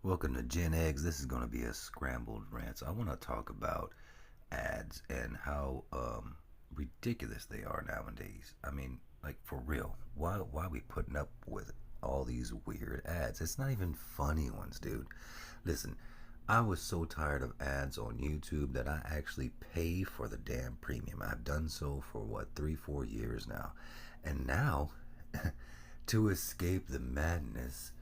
Welcome to Gen Eggs. This is going to be a scrambled rant. So I want to talk about ads and how ridiculous they are nowadays. I mean, like for real. Why are we putting up with all these weird ads? It's not even funny ones, dude. Listen, I was so tired of ads on YouTube that I actually pay for the damn premium. I've done so for what, 3, 4 years now. And now, to escape the madness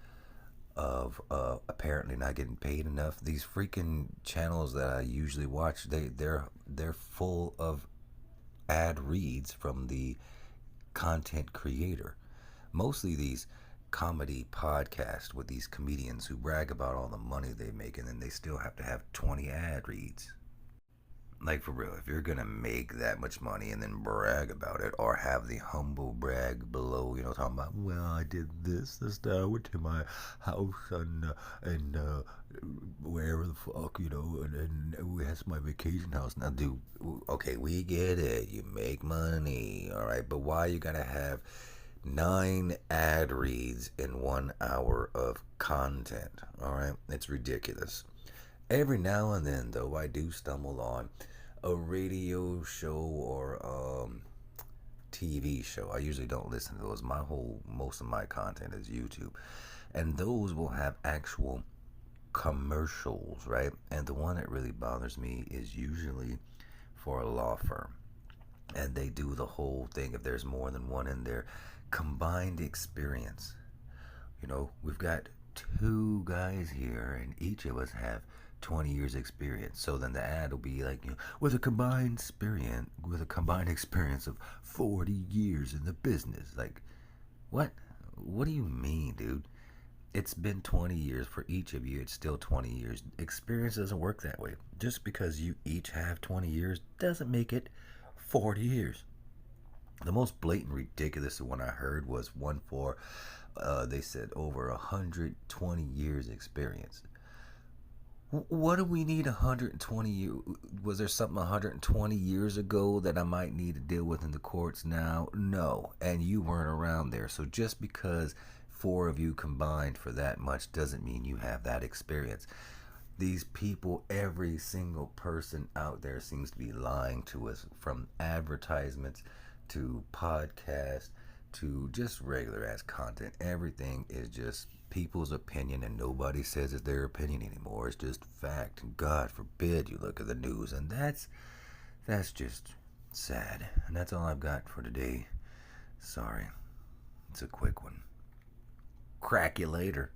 of apparently not getting paid enough. These freaking channels that I usually watch, they're full of ad reads from the content creator. Mostly these comedy podcasts with these comedians who brag about all the money they make and then they still have to have 20 ad reads. Like for real, if you're gonna make that much money and then brag about it, or have the humble brag below, talking about, well, I did this day I went to my house and wherever the fuck, and we had my vacation house. Now, dude, okay, we get it, you make money, all right, but why you gotta have 9 ad reads in 1 hour of content? All right, it's ridiculous. Every now and then, though, I do stumble on a radio show or TV show. I usually don't listen to those. Most of my content is YouTube, and those will have actual commercials, right? And the one that really bothers me is usually for a law firm, and they do the whole thing. If there's more than one in there, combined experience. We've got 2 guys here, and each of us have 20 years experience. So then the ad will be like, with a combined experience of 40 years in the business. Like, what? What do you mean, dude? It's been 20 years for each of you. It's still 20 years. Experience doesn't work that way. Just because you each have 20 years doesn't make it 40 years. The most blatant, ridiculous one I heard was one for, they said, over 120 years experience. What do we need 120 years? Was there something 120 years ago that I might need to deal with in the courts now? No. And you weren't around there. So just because 4 of you combined for that much doesn't mean you have that experience. These people, every single person out there seems to be lying to us, from advertisements to podcasts to just regular ass content. Everything is just people's opinion, and nobody says it's their opinion anymore. It's just fact. And God forbid you look at the news, and that's just sad. And that's all I've got for today. Sorry, it's a quick one. Crack you later.